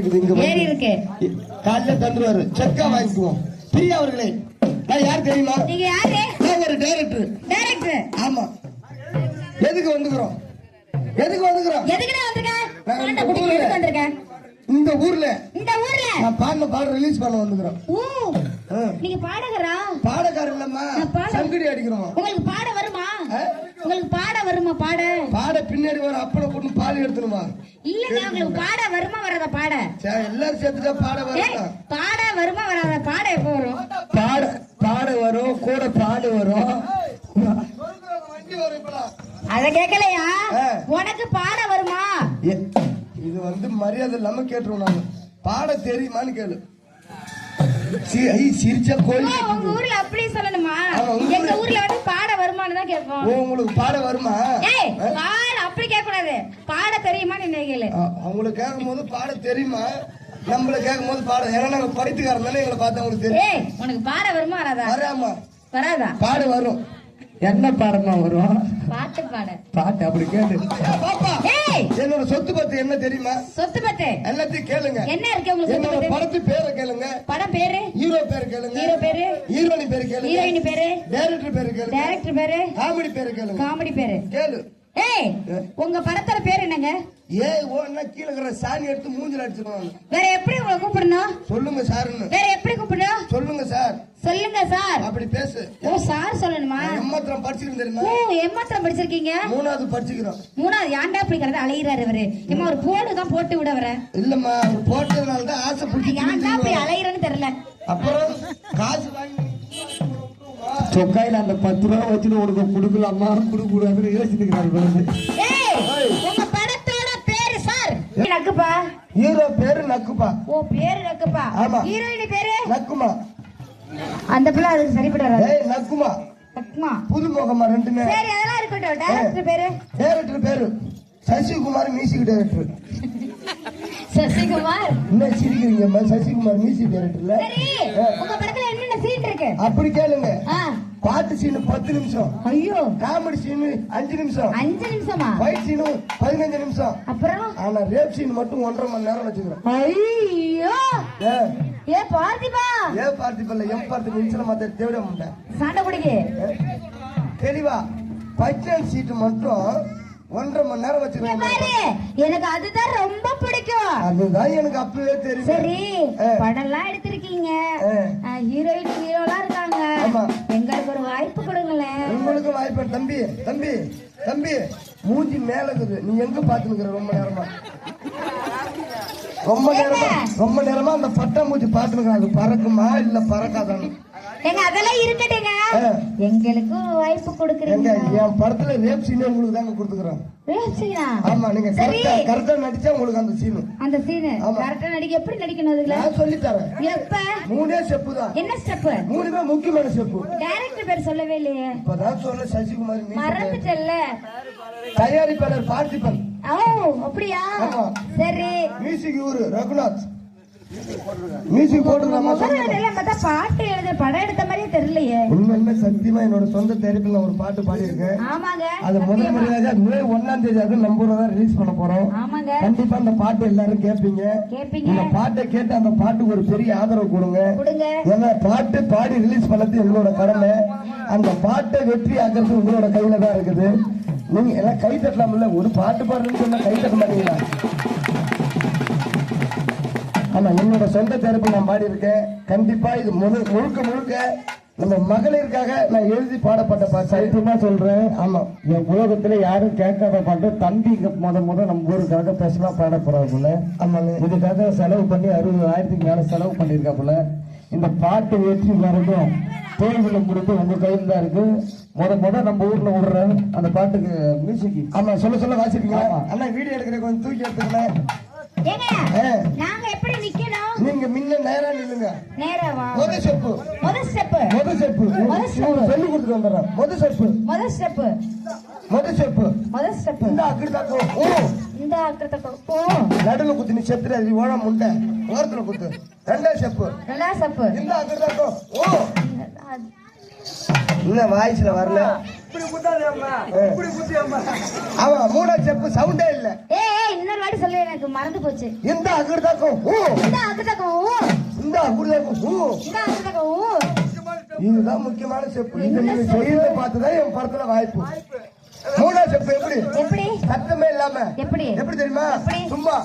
இருக்குது இங்க ஏறி இருக்கு. காலைல தந்துருவாரு. செக்கா வாங்கிக்குவோம். பிரியா அவர்களே, நான் யார் தெரியுமா? நீங்க யாரு? நான் ஒரு டைரக்டர். டைரக்டர்? ஆமா. எதுக்கு வந்துக்கிறோம்? எதுக்குடா வந்திருக்க? எதுக்கு வந்திருக்க? இந்த ஊர்ல நான் பாட ரிலீஸ் பண்ண வந்துக்கிறோம். நீங்க பாடகரா? பாடக்காரர் இல்லம்மா, சங்கடி அடிக்கிறோம். உங்களுக்கு பாட வருமா? பாட பின்னாடி வர அப்பள பொண்ணு பால் எடுத்துணுமா? இல்லங்க, உங்களுக்கு பாட வருமா வராத? பாட எல்லாரும் சேர்த்துட்டா பாட வரும். பாட வருமா வராத? பாட எப்ப வரும்? பாட வரும், கூட பாடு வரும். அத கேட்கலையா? உனக்கு பாட வருமா? இது வந்து மரியாதை இல்லாம கேட்டுருவோம். நாங்க பாட தெரியுமான்னு கேளு. சிரிச்சா கோயில். உங்க ஊர்ல அப்படி சொல்லணுமா? எங்க ஊர்ல வந்து பாட வருமானு தான் கேட்போம். உங்களுக்கு பாட வருமா? பாட அப்படி கேட்க கூடாது. பாட தெரியுமான்னு என்ன கேளு. அவங்களுக்கு கேட்கும் போது பாட தெரியுமா, நம்மள கேட்கும் போது பாட. ஏன்னா நாங்க படித்துக்காரன் தானே, எங்களை பார்த்தா உங்களுக்கு தெரியும். உனக்கு பாட வருமா வராதா? வராதா? பாட வரும். என்ன பாடமா வரும்? பாட்டு அப்படி கேளு. என்னோட சொத்து பத்து என்ன தெரியுமா? சொத்து பத்து எல்லாத்தையும் கேளுங்க. என்ன இருக்கு உங்களுக்கு? என்னோட படத்து பேரை கேளுங்க. படம் பேரு? ஹீரோ பேரு கேளுங்க. ஹீரோ பேரு? ஹீரோனி பேரு கேளுங்க. ஹீரோயினி பேரு? டைரக்டர் பேரு கேளுங்க. டைரக்டர் பேரு? காமெடி பேரு கேளுங்க. காமெடி பேரு கேளு. உங்க படத்தோட பேர் என்னங்க? ஓன்னா கீழ இருக்கிற சாணி எடுத்து மூஞ்சில அடிச்சுக்கணும். வேற எப்படி உங்களை கூப்பிடணும்? சொல்லுங்க சார்னு. வேற எப்படி கூப்பிடணும்? சொல்லுங்க சார். சொல்லுங்க சார். அப்படி பேசு. சார் சொல்லணுமா? எம்மாத்திரம் படிச்சிருக்கேன் தெரியுமா? எம்மாத்திரம் படிச்சிருக்கீங்க? 3வது படிச்சிக்கிறோம். 3வது? ஏன்டா அப்படி கிடந்து அலையிறாரு அவரு? ஏமா ஒரு போடுதான் போட்டு விட வர. இல்லம்மா, அவர் போட்டதுனால தான் ஆசை பிடிச்சி. ஏன்டா அப்படி அலையிறன்னு தெரியல. அப்புறம் காசு வாங்கி சொக்காயில அந்த 10 ரூபா வச்சுட்டு உனக்கு கொடுக்கலாமா கொடுக்கூடாதுன்னு யோசிச்சுக்கிறாரு. உங்க படத்தோட பேரு சார்? நக்குப்பா. ஹீரோ பேரு நக்குப்பா. பேரு நக்குப்பா. ஆமா. ஹீரோயினி பேரு நக்குமா. அந்த பிள்ளை அதுக்கு சரிப்படாது. நக்குமா. நக்குமா புதுமுகமா ரெண்டுமே. சரி, அதெல்லாம் இருக்கட்டும். டைரக்டர் பேரு? டைரக்டர் பேரு சசிகுமார், மியூசிக் டைரக்டர். சசிகுமார்? என்ன சிரிக்கிறீங்க? சசிகுமார் மியூசிக் டைரக்டர்ல. சரி, உங்க படத்துல என்னென்ன சீன் இருக்கு? அப்படி கேளுங்க. பாட்டு சீனு 10 நிமிஷம். ஐயோ. காமெடி சீனு 5 நிமிஷம். 5 நிமிஷமா? ஃபைட் சீனு 15 நிமிஷம். அப்புறம் ஆனா ரேப் சீன் மட்டும் 1.5 மணி நேரம் வச்சுக்கிறோம். ஐயோ. பார்த்திபா? பார்த்திபல்ல, பார்த்திப நிமிஷம் மாத்த தேவிட மாட்டேன். சண்டை குடிக்கு தெளிவா. ஃபைட் சீட்டு மட்டும் 1.5 மணி நேரம் வச்சுக்கிறோம். எனக்கு அதுதான் ரொம்ப பிடிக்கும். அதுதான் எனக்கு அப்பவே தெரியும். சரி, படம்லாம் எடுத்திருக்கீங்க, ஹீரோயின் ஹீரோலாம் இருக்காங்க. எங்களுக்கு ஒரு வாய்ப்பு கொடுங்களேன். உங்களுக்கு வாய்ப்பு. தம்பி தம்பி தம்பி, மூஞ்சி மேல இருக்குது. நீ எங்க பாத்துக்கிற? ரொம்ப நேரமா அந்த பட்டாம்பூச்சி பாத்துருக்க. அது பறக்குமா இல்ல பறக்காதான்னு அதெல்லாம் இருக்கட்டுங்க. எங்களுக்கு வாய்ப்பு கொடுக்குறீங்க. என் படத்துல ரேப் சீன் உங்களுக்கு தாங்க கொடுத்துக்கிறோம். ஆமா, நீங்க கரெக்டா நடிச்சா உங்களுக்கு அந்த சீனு. அந்த சீனு கரெக்டா நடிக்க எப்படி நடிக்கணும் அதுல நான் சொல்லி தரேன். எப்ப? 3 ஸ்டெப் தான். என்ன ஸ்டெப்? 3 முக்கியமான ஸ்டெப். டைரக்டர் பேர் சொல்லவே இல்லையே. இப்பதான் சொல்ல. சசிகுமார். மறந்துட்டல்ல. தயாரிப்பாளர் பார்த்திபன். அப்படியா? சரி. மியூசிக் ஊரு ரகுநாத். மியூசிக் போட்டுக்கலாமா? பாட்டு எழுத படம் எடுத்த மாதிரியே தெரியலையே. உண்மையுமே சத்தியமா என்னோட சொந்த தயாரிப்புல ஒரு பாட்டு பாடியிருக்கேன். ஆமாங்க. அது முதல் முறையாக மே 1ஆம் தேதி அது நம்ம ஊர்ல தான் ரிலீஸ் பண்ண போறோம். ஆமாங்க. கண்டிப்பா அந்த பாட்டு எல்லாரும் கேட்பீங்க. இந்த பாட்டை கேட்டு அந்த பாட்டுக்கு ஒரு பெரிய ஆதரவு கொடுங்க. ஏன்னா பாட்டு பாடி ரிலீஸ் பண்ணது எங்களோட கடமை. அந்த பாட்டை வெற்றி ஆகிறது உங்களோட கையில தான் இருக்குது. நீங்க எல்லாம் கை தட்டலாம். இல்ல ஒரு பாட்டு பாடுறதுன்னு சொன்னா கை தட்ட மாட்டீங்களா? ஆமா, என்னோட சொந்த தரப்பு நான் பாடி இருக்கேன். கண்டிப்பா இது முழுக்க நம்ம மகளிருக்காக நான் எழுதி பாடப்பட்ட பாட்டு. சைத்தமா சொல்றேன். ஆமா, என் உலகத்துல யாரும் கேட்காத பாட்டு. தம்பி முத நம்ம ஊருக்காக பேசலாம் பாட போறாப்புல. ஆமாங்க. இதுக்காக செலவு பண்ணி 60,000க்கு மேல செலவு பண்ணிருக்காப்புல. இந்த பாட்டு வெற்றி வரதும் தோல்வியில முடிந்து உங்க கையில் தான் இருக்கு. முத நம்ம ஊர்ல விடுற அந்த பாட்டுக்கு மியூசிக். ஆமா, சொல்ல வாசிப்பீங்களா? அண்ணா வீடியோ எடுக்கிற கொஞ்சம் தூக்கி எடுத்துக்கல. நாங்க எப்படி நிக்கணும்? நீங்க முன்ன நேரா நில்லுங்க. நேராவா? முதல் ஸ்டெப் சொல்லி கொடுத்துட்டு வந்துடுறேன். முதல் ஸ்டெப் இந்த அக்கிரதாக்கோ. இந்த அக்கிரதாக்கோ நடுவுல குத்து. நீ செத்துற. அது ஓட முண்டை ஓரத்துல குத்து. ரெண்டாவது ஸ்டெப் இந்த அக்கிரதாக்கோ. இன்னும் வாய்ஸ்ல வரல. இப்படி குத்தாதே அம்மா, இப்படி குத்தி அம்மா. அவன் மூணாவது ஸ்டெப் சவுண்டே இல்ல. ஏய் இன்னொரு வாட்டி சொல்லு, எனக்கு மறந்து போச்சு. இந்த அகிர்தாக்கும் இந்த அகுதகம் இந்த அகிர்தாக்கும் இந்த அகுதகம். இதுதான் முக்கியமான ஸ்டெப். இது நீங்க செய்யறத பார்த்துதான் என் படத்துல வாய்ப்பு. மூணாவது ஸ்டெப் எப்படி? எப்படி? சத்தமே இல்லாம எப்படி? எப்படி தெரியுமா? எப்படி? சும்மா